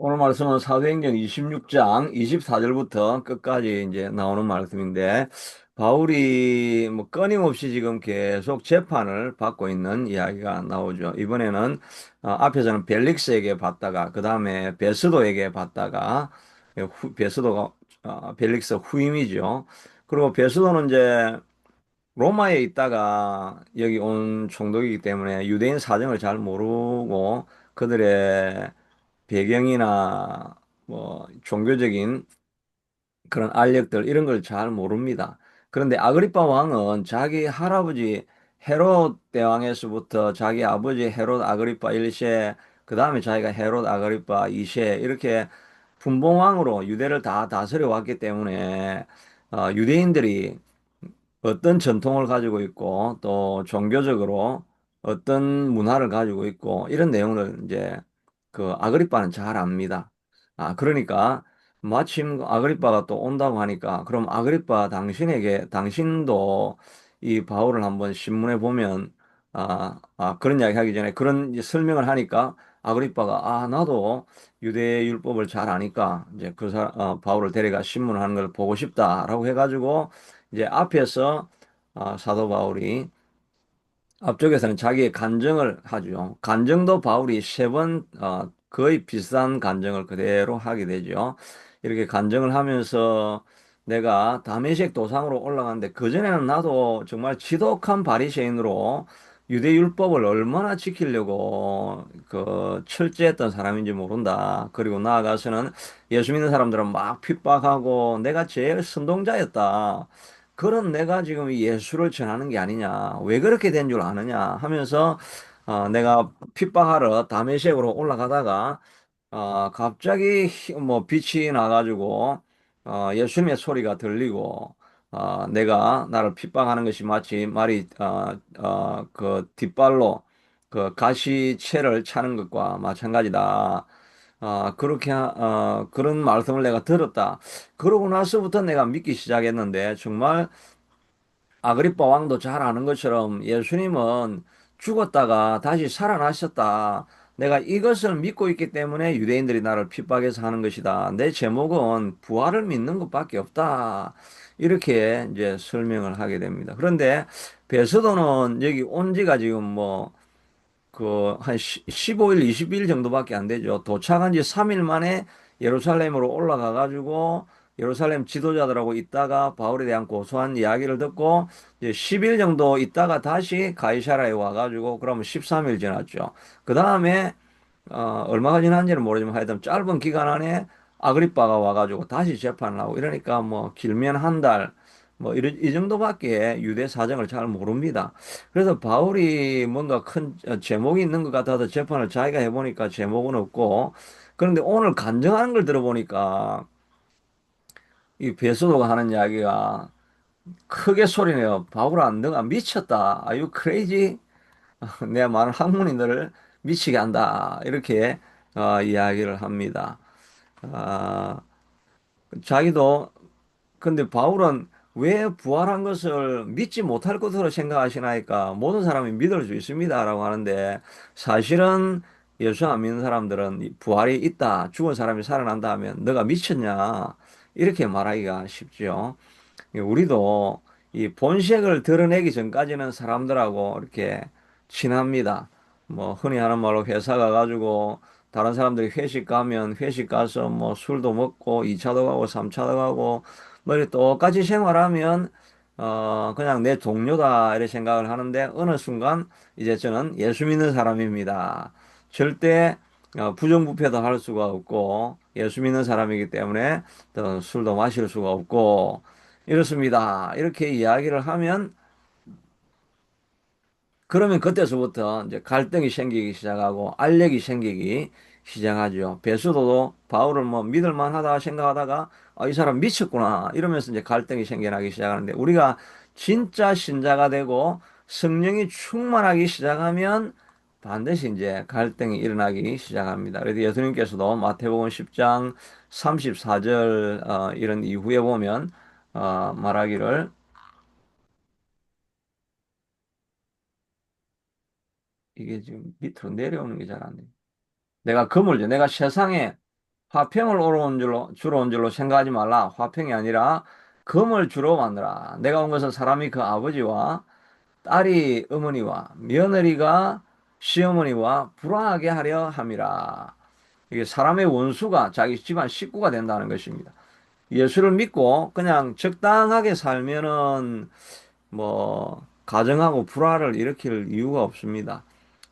오늘 말씀은 사도행전 26장 24절부터 끝까지 이제 나오는 말씀인데, 바울이 뭐 끊임없이 지금 계속 재판을 받고 있는 이야기가 나오죠. 이번에는 앞에서는 벨릭스에게 받다가, 그 다음에 베스도에게 받다가, 베스도가 벨릭스 후임이죠. 그리고 베스도는 이제 로마에 있다가 여기 온 총독이기 때문에 유대인 사정을 잘 모르고 그들의 배경이나 뭐 종교적인 그런 알력들 이런 걸 잘 모릅니다. 그런데 아그리파 왕은 자기 할아버지 헤롯 대왕에서부터 자기 아버지 헤롯 아그리파 1세, 그 다음에 자기가 헤롯 아그리파 2세 이렇게 분봉왕으로 유대를 다 다스려 왔기 때문에 유대인들이 어떤 전통을 가지고 있고 또 종교적으로 어떤 문화를 가지고 있고 이런 내용을 이제 그 아그리빠는 잘 압니다. 그러니까 마침 아그리빠가 또 온다고 하니까 그럼 아그리빠 당신에게 당신도 이 바울을 한번 신문에 보면 그런 이야기 하기 전에 그런 이제 설명을 하니까 아그리빠가 나도 유대 율법을 잘 아니까 이제 바울을 데려가 신문을 하는 걸 보고 싶다라고 해가지고 이제 앞에서 사도 바울이 앞쪽에서는 자기의 간증을 하죠. 간증도 바울이 세 번, 거의 비슷한 간증을 그대로 하게 되죠. 이렇게 간증을 하면서 내가 다메섹 도상으로 올라갔는데 그전에는 나도 정말 지독한 바리새인으로 유대 율법을 얼마나 지키려고 철저했던 사람인지 모른다. 그리고 나아가서는 예수 믿는 사람들은 막 핍박하고 내가 제일 선동자였다. 그런 내가 지금 이 예수를 전하는 게 아니냐. 왜 그렇게 된 줄 아느냐 하면서 내가 핍박하러 다메섹으로 올라가다가 갑자기 뭐 빛이 나가지고 예수님의 소리가 들리고 내가 나를 핍박하는 것이 마치 말이 그 뒷발로 그 가시채를 차는 것과 마찬가지다. 그런 말씀을 내가 들었다. 그러고 나서부터 내가 믿기 시작했는데 정말 아그리빠 왕도 잘 아는 것처럼 예수님은 죽었다가 다시 살아나셨다. 내가 이것을 믿고 있기 때문에 유대인들이 나를 핍박해서 하는 것이다. 내 제목은 부활을 믿는 것밖에 없다. 이렇게 이제 설명을 하게 됩니다. 그런데 베스도는 여기 온 지가 지금 한 15일, 20일 정도밖에 안 되죠. 도착한 지 3일 만에 예루살렘으로 올라가 가지고 예루살렘 지도자들하고 있다가 바울에 대한 고소한 이야기를 듣고 이제 10일 정도 있다가 다시 가이사라에 와 가지고 그러면 13일 지났죠. 그 다음에 얼마가 지난지는 모르지만 하여튼 짧은 기간 안에 아그리빠가 와가지고 다시 재판을 하고 이러니까 뭐 길면 한 달, 이 정도밖에 유대 사정을 잘 모릅니다. 그래서 바울이 뭔가 큰 제목이 있는 것 같아서 재판을 자기가 해보니까 제목은 없고 그런데 오늘 간증하는 걸 들어보니까 이 베스도가 하는 이야기가 크게 소리내요. 바울아, 너가 미쳤다. Are you crazy? 내 많은 학문인들을 미치게 한다. 이렇게 이야기를 합니다. 아, 자기도 근데 바울은 왜 부활한 것을 믿지 못할 것으로 생각하시나이까 모든 사람이 믿을 수 있습니다라고 하는데 사실은 예수 안 믿는 사람들은 이 부활이 있다. 죽은 사람이 살아난다 하면 너가 미쳤냐? 이렇게 말하기가 쉽죠. 우리도 이 본색을 드러내기 전까지는 사람들하고 이렇게 친합니다. 뭐 흔히 하는 말로 회사 가가지고 다른 사람들이 회식 가면 회식 가서 뭐 술도 먹고 2차도 가고 3차도 가고 뭐 이렇게 똑같이 생활하면 그냥 내 동료다 이렇게 생각을 하는데 어느 순간 이제 저는 예수 믿는 사람입니다. 절대 부정부패도 할 수가 없고 예수 믿는 사람이기 때문에 또 술도 마실 수가 없고 이렇습니다. 이렇게 이야기를 하면 그러면 그때서부터 이제 갈등이 생기기 시작하고 알력이 생기기 시작하죠. 베스도도 바울을 뭐 믿을 만하다 생각하다가 이 사람 미쳤구나 이러면서 이제 갈등이 생겨나기 시작하는데 우리가 진짜 신자가 되고 성령이 충만하기 시작하면 반드시 이제 갈등이 일어나기 시작합니다. 그래서 예수님께서도 마태복음 10장 34절 이런 이후에 보면 말하기를 이게 지금 밑으로 내려오는 게 잘 안 돼. 내가 세상에 화평을 주로 온 줄로 생각하지 말라. 화평이 아니라 금을 주로 만들라. 내가 온 것은 사람이 그 아버지와 딸이 어머니와 며느리가 시어머니와 불화하게 하려 함이라. 이게 사람의 원수가 자기 집안 식구가 된다는 것입니다. 예수를 믿고 그냥 적당하게 살면은 뭐 가정하고 불화를 일으킬 이유가 없습니다.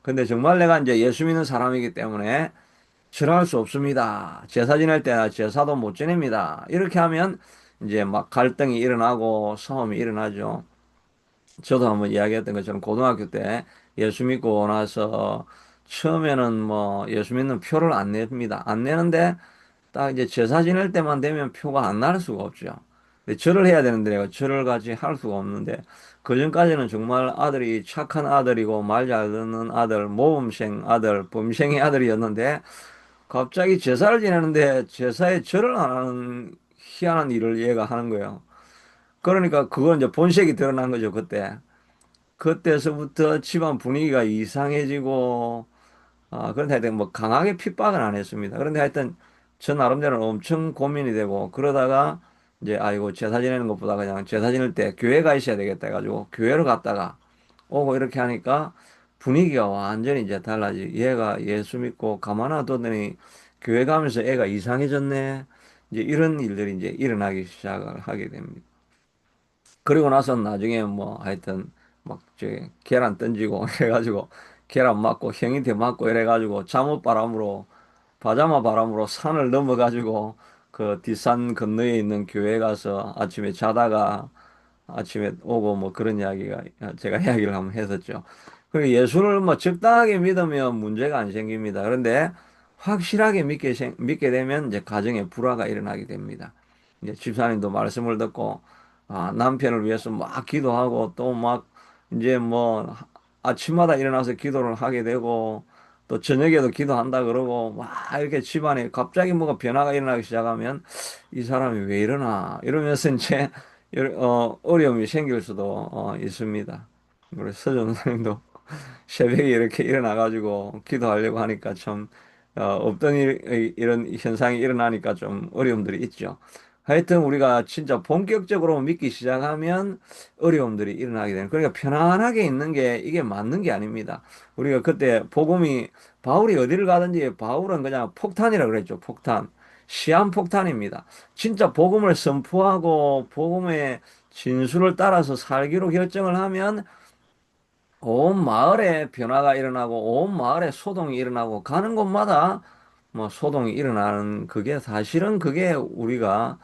근데 정말 내가 이제 예수 믿는 사람이기 때문에 싫어할 수 없습니다. 제사 지낼 때 제사도 못 지냅니다. 이렇게 하면 이제 막 갈등이 일어나고 싸움이 일어나죠. 저도 한번 이야기했던 것처럼 고등학교 때 예수 믿고 나서 처음에는 뭐 예수 믿는 표를 안 냅니다. 안 내는데 딱 이제 제사 지낼 때만 되면 표가 안 날 수가 없죠. 근데 절을 해야 되는데 내가 절을 같이 할 수가 없는데 그전까지는 정말 아들이 착한 아들이고 말 잘 듣는 아들, 모범생 아들, 범생의 아들이었는데 갑자기 제사를 지내는데 제사에 절을 안 하는 희한한 일을 얘가 하는 거예요. 그러니까 그건 이제 본색이 드러난 거죠, 그때. 그때서부터 집안 분위기가 이상해지고, 그런데 하여튼 뭐 강하게 핍박은 안 했습니다. 그런데 하여튼 저 나름대로는 엄청 고민이 되고, 그러다가 이제 아이고, 제사 지내는 것보다 그냥 제사 지낼 때 교회 가 있어야 되겠다 해가지고 교회를 갔다가 오고 이렇게 하니까 분위기가 완전히 이제 달라지. 얘가 예수 믿고 가만 놔두더니 교회 가면서 애가 이상해졌네. 이제 이런 일들이 이제 일어나기 시작을 하게 됩니다. 그리고 나서 나중에 뭐 하여튼 막 저 계란 던지고 해가지고 계란 맞고 형한테 맞고 이래가지고 잠옷바람으로 파자마 바람으로 산을 넘어가지고 그 뒷산 건너에 있는 교회 가서 아침에 자다가 아침에 오고 뭐 그런 이야기가 제가 이야기를 한번 했었죠. 그리고 예수를 뭐 적당하게 믿으면 문제가 안 생깁니다. 그런데 확실하게 믿게 되면 이제 가정에 불화가 일어나게 됩니다. 이제 집사님도 말씀을 듣고 남편을 위해서 막 기도하고 또 막 이제 뭐 아침마다 일어나서 기도를 하게 되고 또 저녁에도 기도한다 그러고 막 이렇게 집안에 갑자기 뭐가 변화가 일어나기 시작하면 이 사람이 왜 이러나 이러면서 이제 어려움이 생길 수도 있습니다. 우리 서정 선생님도 새벽에 이렇게 일어나가지고 기도하려고 하니까 참, 없던 이런 현상이 일어나니까 좀 어려움들이 있죠. 하여튼 우리가 진짜 본격적으로 믿기 시작하면 어려움들이 일어나게 되는, 그러니까 편안하게 있는 게 이게 맞는 게 아닙니다. 우리가 그때 바울이 어디를 가든지 바울은 그냥 폭탄이라 그랬죠. 폭탄. 시한폭탄입니다. 진짜 복음을 선포하고 복음의 진수를 따라서 살기로 결정을 하면 온 마을에 변화가 일어나고 온 마을에 소동이 일어나고 가는 곳마다 뭐 소동이 일어나는 그게 사실은 그게 우리가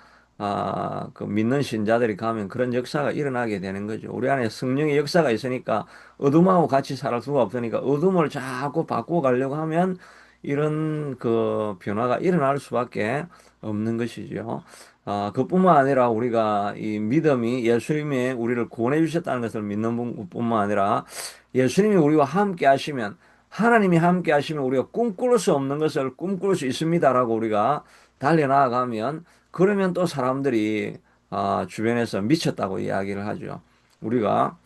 그 믿는 신자들이 가면 그런 역사가 일어나게 되는 거죠. 우리 안에 성령의 역사가 있으니까 어둠하고 같이 살 수가 없으니까 어둠을 자꾸 바꾸어 가려고 하면 이런 그 변화가 일어날 수밖에 없는 것이죠. 그뿐만 아니라 우리가 이 믿음이 예수님이 우리를 구원해 주셨다는 것을 믿는 뿐만 아니라 예수님이 우리와 함께 하시면 하나님이 함께 하시면 우리가 꿈꿀 수 없는 것을 꿈꿀 수 있습니다라고 우리가 달려나가면 그러면 또 사람들이 주변에서 미쳤다고 이야기를 하죠. 우리가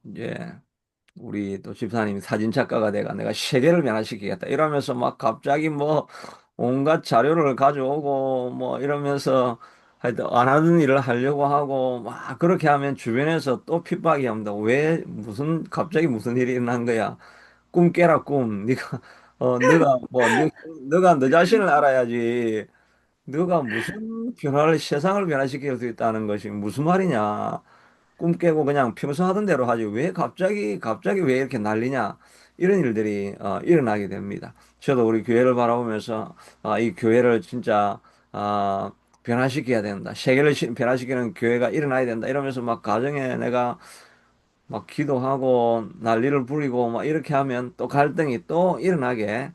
이제 우리 또 집사님이 사진 작가가 돼가 내가 세계를 변화시키겠다 이러면서 막 갑자기 뭐 온갖 자료를 가져오고 뭐 이러면서 하여튼 안 하는 일을 하려고 하고 막 그렇게 하면 주변에서 또 핍박이 합니다. 왜 무슨 갑자기 무슨 일이 일어난 거야? 꿈 깨라 꿈. 네가 너가 너 자신을 알아야지. 너가 무슨 세상을 변화시킬 수 있다는 것이 무슨 말이냐? 꿈 깨고 그냥 평소 하던 대로 하지 왜 갑자기 왜 이렇게 난리냐 이런 일들이 일어나게 됩니다. 저도 우리 교회를 바라보면서 이 교회를 진짜 변화시켜야 된다. 세계를 변화시키는 교회가 일어나야 된다. 이러면서 막 가정에 내가 막 기도하고 난리를 부리고 막 이렇게 하면 또 갈등이 또 일어나게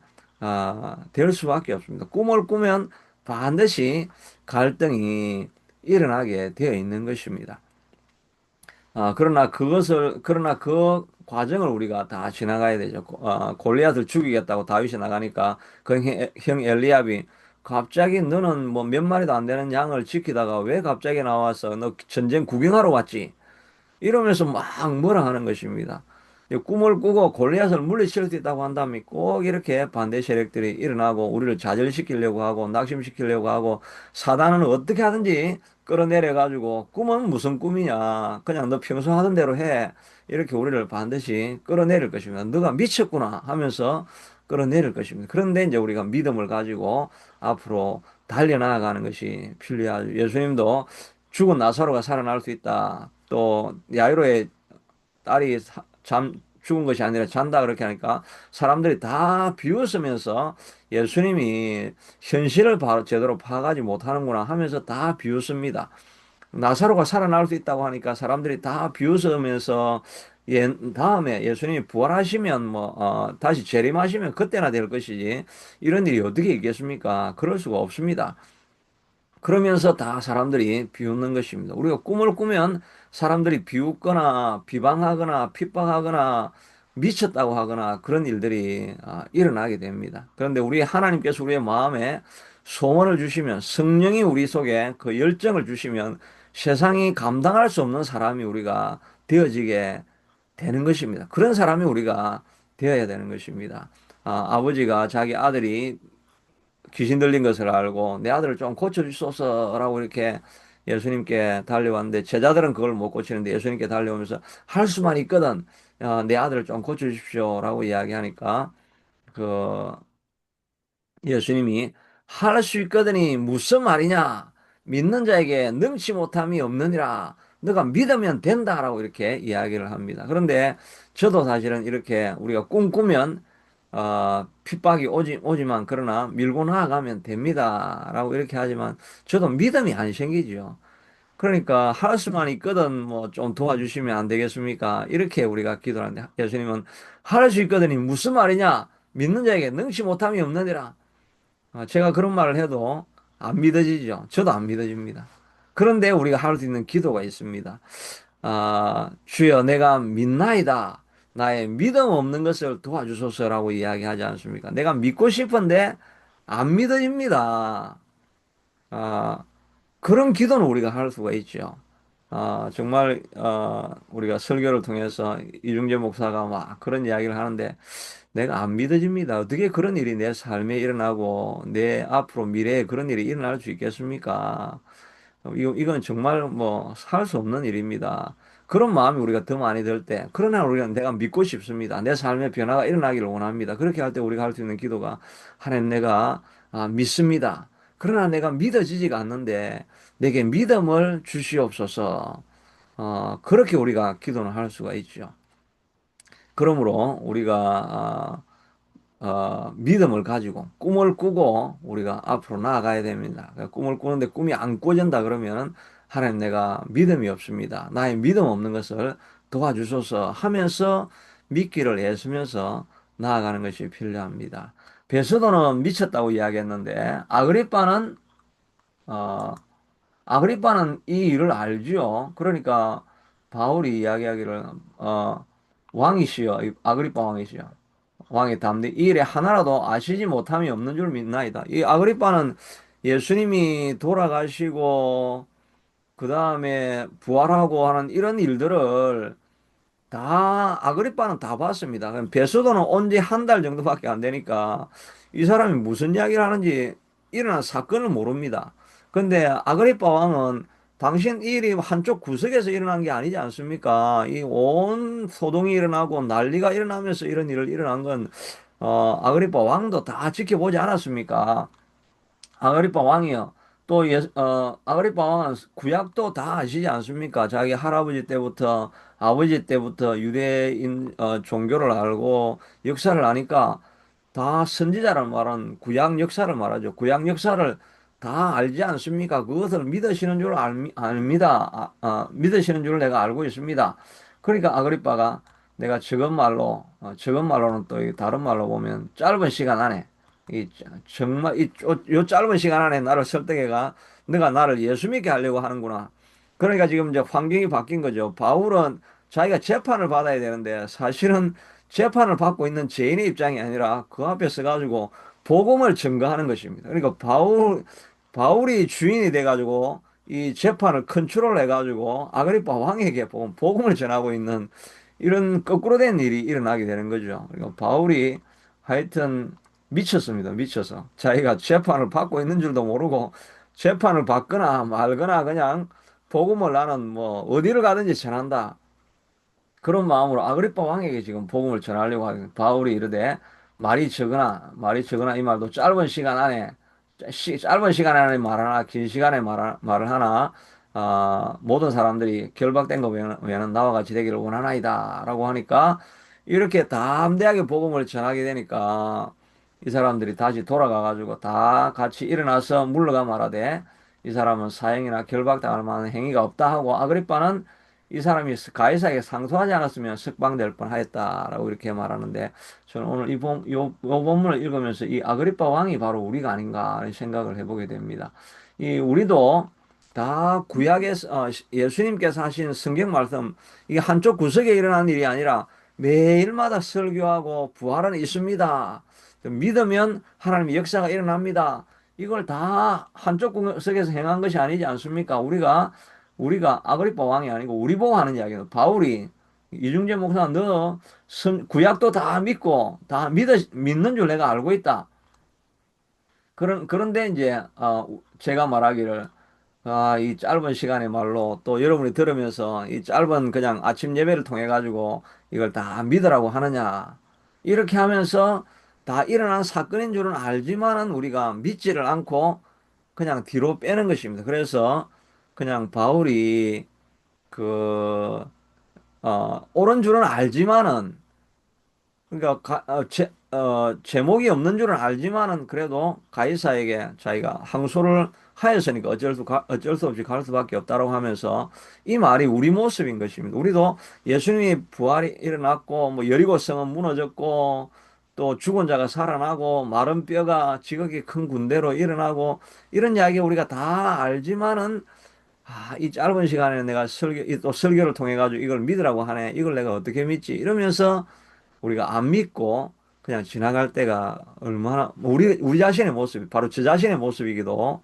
될 수밖에 없습니다. 꿈을 꾸면 반드시 갈등이 일어나게 되어 있는 것입니다. 그러나 그 과정을 우리가 다 지나가야 되죠. 골리앗을 죽이겠다고 다윗이 나가니까 그 형 엘리압이 갑자기 너는 뭐 몇 마리도 안 되는 양을 지키다가 왜 갑자기 나와서 너 전쟁 구경하러 왔지? 이러면서 막 뭐라 하는 것입니다. 꿈을 꾸고 골리앗을 물리칠 수 있다고 한다면 꼭 이렇게 반대 세력들이 일어나고 우리를 좌절시키려고 하고 낙심시키려고 하고 사단은 어떻게 하든지 끌어내려 가지고 꿈은 무슨 꿈이냐 그냥 너 평소 하던 대로 해 이렇게 우리를 반드시 끌어내릴 것입니다. 너가 미쳤구나 하면서 끌어내릴 것입니다. 그런데 이제 우리가 믿음을 가지고 앞으로 달려나가는 것이 필요하죠. 예수님도 죽은 나사로가 살아날 수 있다. 또 야이로의 딸이 죽은 것이 아니라 잔다 그렇게 하니까 사람들이 다 비웃으면서 예수님이 현실을 제대로 파악하지 못하는구나 하면서 다 비웃습니다. 나사로가 살아날 수 있다고 하니까 사람들이 다 비웃으면서 다음에 예수님이 부활하시면 다시 재림하시면 그때나 될 것이지 이런 일이 어떻게 있겠습니까? 그럴 수가 없습니다. 그러면서 다 사람들이 비웃는 것입니다. 우리가 꿈을 꾸면 사람들이 비웃거나 비방하거나 핍박하거나 미쳤다고 하거나 그런 일들이 일어나게 됩니다. 그런데 우리 하나님께서 우리의 마음에 소원을 주시면 성령이 우리 속에 그 열정을 주시면 세상이 감당할 수 없는 사람이 우리가 되어지게 되는 것입니다. 그런 사람이 우리가 되어야 되는 것입니다. 아버지가 자기 아들이 귀신 들린 것을 알고 내 아들을 좀 고쳐주소서라고 이렇게 예수님께 달려왔는데 제자들은 그걸 못 고치는데 예수님께 달려오면서 할 수만 있거든 내 아들을 좀 고쳐주십시오라고 이야기하니까 그 예수님이 할 수 있거든이 무슨 말이냐 믿는 자에게 능치 못함이 없느니라 너가 믿으면 된다라고 이렇게 이야기를 합니다. 그런데 저도 사실은 이렇게 우리가 꿈꾸면 핍박이 오지만 그러나 밀고 나아가면 됩니다라고 이렇게 하지만 저도 믿음이 안 생기죠. 그러니까 할 수만 있거든 뭐 좀 도와주시면 안 되겠습니까? 이렇게 우리가 기도하는데 예수님은 할 수 있거든이 무슨 말이냐 믿는 자에게 능치 못함이 없느니라. 제가 그런 말을 해도 안 믿어지죠. 저도 안 믿어집니다. 그런데 우리가 할 수 있는 기도가 있습니다. 주여 내가 믿나이다. 나의 믿음 없는 것을 도와주소서라고 이야기하지 않습니까? 내가 믿고 싶은데 안 믿어집니다. 아, 그런 기도는 우리가 할 수가 있죠. 정말 우리가 설교를 통해서 이중재 목사가 막 그런 이야기를 하는데 내가 안 믿어집니다. 어떻게 그런 일이 내 삶에 일어나고 내 앞으로 미래에 그런 일이 일어날 수 있겠습니까? 이건 정말 뭐 살 수 없는 일입니다. 그런 마음이 우리가 더 많이 들 때, 그러나 우리가 내가 믿고 싶습니다. 내 삶의 변화가 일어나기를 원합니다. 그렇게 할 때 우리가 할 수 있는 기도가 하나님 내가 믿습니다. 그러나 내가 믿어지지가 않는데 내게 믿음을 주시옵소서. 그렇게 우리가 기도는 할 수가 있죠. 그러므로 우리가 믿음을 가지고 꿈을 꾸고 우리가 앞으로 나아가야 됩니다. 그러니까 꿈을 꾸는데 꿈이 안 꿔진다 그러면 하나님 내가 믿음이 없습니다. 나의 믿음 없는 것을 도와주소서 하면서 믿기를 애쓰면서 나아가는 것이 필요합니다. 베드로는 미쳤다고 이야기했는데 어, 아그리빠는 이 일을 알지요. 그러니까 바울이 이야기하기를 왕이시여 아그리빠 왕이시여 왕의 담대 이 일에 하나라도 아시지 못함이 없는 줄 믿나이다. 이 아그리빠는 예수님이 돌아가시고 그 다음에 부활하고 하는 이런 일들을 다 아그리빠는 다 봤습니다. 그럼 베스도는 온 지 한 달 정도밖에 안 되니까 이 사람이 무슨 이야기를 하는지 일어난 사건을 모릅니다. 근데 아그리빠 왕은 당신 이 일이 한쪽 구석에서 일어난 게 아니지 않습니까? 이 온 소동이 일어나고 난리가 일어나면서 이런 일을 일어난 건 아그리빠 왕도 다 지켜보지 않았습니까? 아그리파 왕이요. 또 아그리파 왕은 구약도 다 아시지 않습니까? 자기 할아버지 때부터 아버지 때부터 유대인 종교를 알고 역사를 아니까 다 선지자라는 말은 구약 역사를 말하죠. 구약 역사를 다 알지 않습니까? 그것을 믿으시는 줄 압니다. 믿으시는 줄 내가 알고 있습니다. 그러니까 아그리빠가 내가 적은 말로, 적은 말로는 또 다른 말로 보면 짧은 시간 안에 정말 요 짧은 시간 안에 나를 설득해가 너가 나를 예수 믿게 하려고 하는구나. 그러니까 지금 이제 환경이 바뀐 거죠. 바울은 자기가 재판을 받아야 되는데 사실은 재판을 받고 있는 죄인의 입장이 아니라 그 앞에 서가지고 복음을 증거하는 것입니다. 그러니까 바울이 주인이 돼가지고 이 재판을 컨트롤 해가지고 아그리파 왕에게 복음을 전하고 있는 이런 거꾸로 된 일이 일어나게 되는 거죠. 그러니까 바울이 하여튼 미쳤습니다. 미쳐서 자기가 재판을 받고 있는 줄도 모르고 재판을 받거나 말거나 그냥 복음을 나는 뭐 어디를 가든지 전한다. 그런 마음으로 아그리파 왕에게 지금 복음을 전하려고 하는 바울이 이르되 말이 적으나 이 말도 짧은 시간 안에 짧은 시간 안에 말하나 긴 시간에 말을 하나 모든 사람들이 결박된 거 외에는 나와 같이 되기를 원하나이다라고 하니까 이렇게 담대하게 복음을 전하게 되니까 이 사람들이 다시 돌아가 가지고 다 같이 일어나서 물러가 말하되 이 사람은 사형이나 결박당할 만한 행위가 없다 하고 아그리빠는 이 사람이 가이사에게 상소하지 않았으면 석방될 뻔하였다라고 이렇게 말하는데 저는 오늘 요 본문을 읽으면서 이 아그리빠 왕이 바로 우리가 아닌가 하는 생각을 해보게 됩니다. 이 우리도 다 구약에서 예수님께서 하신 성경 말씀 이게 한쪽 구석에 일어난 일이 아니라 매일마다 설교하고 부활은 있습니다. 믿으면 하나님의 역사가 일어납니다. 이걸 다 한쪽 구석에서 행한 것이 아니지 않습니까? 우리가 아그리파 왕이 아니고 우리 보고 하는 이야기예요. 바울이 이중재 목사 너 구약도 다 믿고 다 믿는 줄 내가 알고 있다. 그런데 이제 제가 말하기를 이 짧은 시간에 말로 또 여러분이 들으면서 이 짧은 그냥 아침 예배를 통해 가지고 이걸 다 믿으라고 하느냐 이렇게 하면서 다 일어난 사건인 줄은 알지만은 우리가 믿지를 않고 그냥 뒤로 빼는 것입니다. 그래서 그냥 바울이 그 옳은 줄은 알지만은 그러니까 제목이 없는 줄은 알지만은 그래도 가이사에게 자기가 항소를 하였으니까 어쩔 수 없이 갈 수밖에 없다라고 하면서 이 말이 우리 모습인 것입니다. 우리도 예수님이 부활이 일어났고 뭐 여리고 성은 무너졌고 또 죽은 자가 살아나고 마른 뼈가 지극히 큰 군대로 일어나고 이런 이야기 우리가 다 알지만은 이 짧은 시간에 내가 또 설교를 통해 가지고 이걸 믿으라고 하네. 이걸 내가 어떻게 믿지? 이러면서 우리가 안 믿고 그냥 지나갈 때가 얼마나 우리 자신의 모습이 바로 저 자신의 모습이기도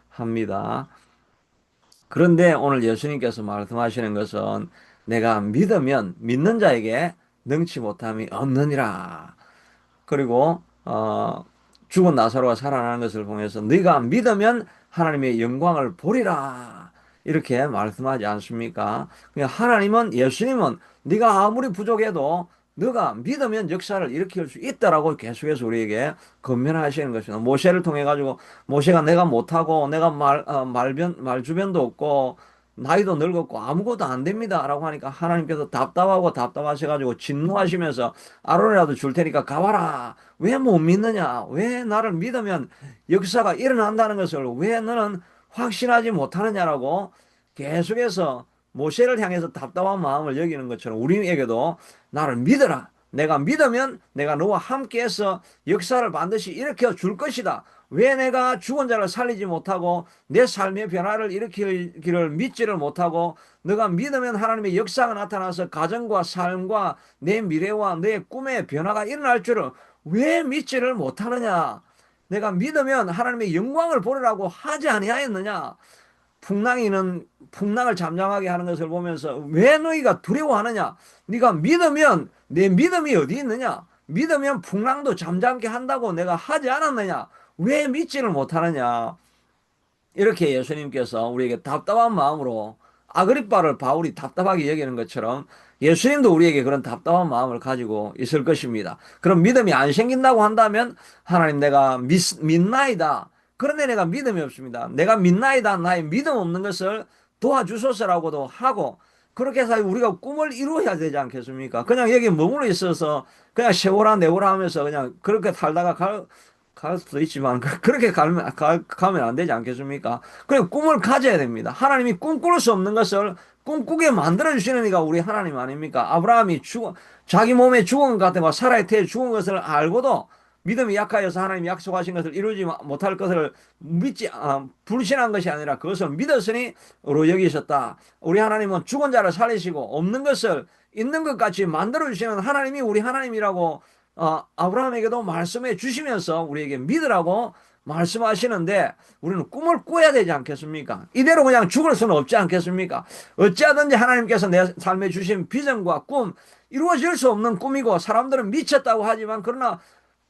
합니다. 그런데 오늘 예수님께서 말씀하시는 것은 내가 믿으면 믿는 자에게 능치 못함이 없느니라. 그리고 죽은 나사로가 살아나는 것을 보면서 네가 믿으면 하나님의 영광을 보리라 이렇게 말씀하지 않습니까? 그러니까 하나님은 예수님은 네가 아무리 부족해도 네가 믿으면 역사를 일으킬 수 있다라고 계속해서 우리에게 건면하시는 것입니다. 모세를 통해 가지고 모세가 내가 못하고 내가 말주변도 없고 나이도 늙었고 아무것도 안 됩니다라고 하니까 하나님께서 답답하고 답답하셔가지고 진노하시면서 아론이라도 줄 테니까 가봐라. 왜 못 믿느냐? 왜 나를 믿으면 역사가 일어난다는 것을 왜 너는 확신하지 못하느냐라고 계속해서 모세를 향해서 답답한 마음을 여기는 것처럼 우리에게도 나를 믿어라. 내가 믿으면 내가 너와 함께해서 역사를 반드시 일으켜 줄 것이다. 왜 내가 죽은 자를 살리지 못하고 내 삶의 변화를 일으키기를 믿지를 못하고 너가 믿으면 하나님의 역사가 나타나서 가정과 삶과 내 미래와 내 꿈의 변화가 일어날 줄을 왜 믿지를 못하느냐? 내가 믿으면 하나님의 영광을 보리라고 하지 아니하였느냐? 풍랑을 잠잠하게 하는 것을 보면서 왜 너희가 두려워하느냐? 네가 믿으면 내 믿음이 어디 있느냐? 믿으면 풍랑도 잠잠게 한다고 내가 하지 않았느냐? 왜 믿지를 못하느냐? 이렇게 예수님께서 우리에게 답답한 마음으로 아그리빠를 바울이 답답하게 여기는 것처럼 예수님도 우리에게 그런 답답한 마음을 가지고 있을 것입니다. 그럼 믿음이 안 생긴다고 한다면 하나님 내가 믿나이다. 그런데 내가 믿음이 없습니다. 내가 믿나이다. 나의 믿음 없는 것을 도와주소서라고도 하고 그렇게 해서 우리가 꿈을 이루어야 되지 않겠습니까? 그냥 여기 머물러 있어서 그냥 세월아 내월아 하면서 그냥 그렇게 살다가 갈 수도 있지만 그렇게 가면 안 되지 않겠습니까? 그리고 꿈을 가져야 됩니다. 하나님이 꿈꿀 수 없는 것을 꿈꾸게 만들어 주시는 이가 우리 하나님 아닙니까? 아브라함이 자기 몸에 죽은 것 같은 사라의 태에 죽은 것을 알고도 믿음이 약하여서 하나님이 약속하신 것을 이루지 못할 것을 불신한 것이 아니라 그것을 믿었으니 로 여기셨다. 우리 하나님은 죽은 자를 살리시고 없는 것을 있는 것 같이 만들어 주시는 하나님이 우리 하나님이라고 아브라함에게도 말씀해 주시면서 우리에게 믿으라고 말씀하시는데 우리는 꿈을 꿔야 되지 않겠습니까? 이대로 그냥 죽을 수는 없지 않겠습니까? 어찌하든지 하나님께서 내 삶에 주신 비전과 꿈, 이루어질 수 없는 꿈이고 사람들은 미쳤다고 하지만 그러나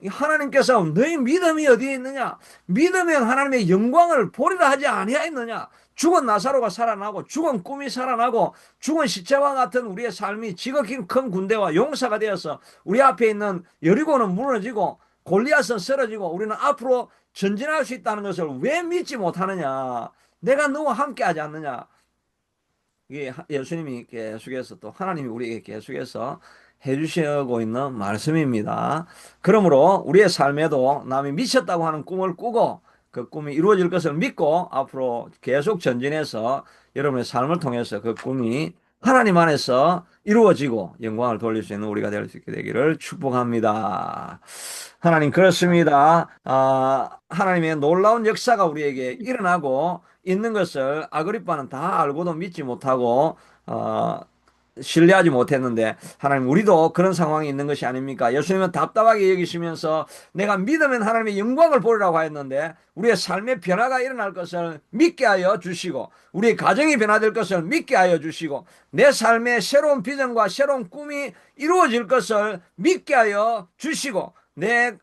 하나님께서 너희 믿음이 어디에 있느냐? 믿으면 하나님의 영광을 보리라 하지 아니하였느냐? 죽은 나사로가 살아나고 죽은 꿈이 살아나고 죽은 시체와 같은 우리의 삶이 지극히 큰 군대와 용사가 되어서 우리 앞에 있는 여리고는 무너지고 골리앗은 쓰러지고 우리는 앞으로 전진할 수 있다는 것을 왜 믿지 못하느냐? 내가 너와 함께 하지 않느냐? 이게 예수님이 계속해서 또 하나님이 우리에게 계속해서 해주시고 있는 말씀입니다. 그러므로 우리의 삶에도 남이 미쳤다고 하는 꿈을 꾸고 그 꿈이 이루어질 것을 믿고 앞으로 계속 전진해서 여러분의 삶을 통해서 그 꿈이 하나님 안에서 이루어지고 영광을 돌릴 수 있는 우리가 될 수 있게 되기를 축복합니다. 하나님 그렇습니다. 하나님의 놀라운 역사가 우리에게 일어나고 있는 것을 아그리빠는 다 알고도 믿지 못하고 신뢰하지 못했는데 하나님 우리도 그런 상황이 있는 것이 아닙니까? 예수님은 답답하게 여기시면서 내가 믿으면 하나님의 영광을 보리라고 하였는데 우리의 삶의 변화가 일어날 것을 믿게 하여 주시고 우리의 가정이 변화될 것을 믿게 하여 주시고 내 삶의 새로운 비전과 새로운 꿈이 이루어질 것을 믿게 하여 주시고 내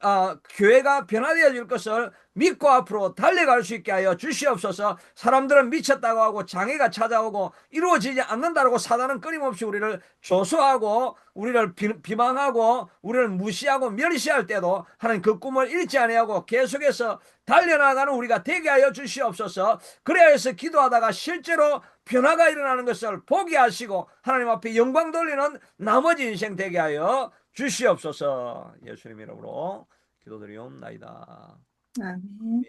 교회가 변화되어질 것을 믿고 앞으로 달려갈 수 있게 하여 주시옵소서. 사람들은 미쳤다고 하고 장애가 찾아오고 이루어지지 않는다고 사단은 끊임없이 우리를 조소하고 우리를 비방하고 우리를 무시하고 멸시할 때도 하나님 그 꿈을 잃지 아니하고 계속해서 달려나가는 우리가 되게 하여 주시옵소서. 그래야 해서 기도하다가 실제로 변화가 일어나는 것을 보게 하시고 하나님 앞에 영광 돌리는 나머지 인생 되게 하여 주시옵소서. 예수님 이름으로 기도드리옵나이다. 아멘.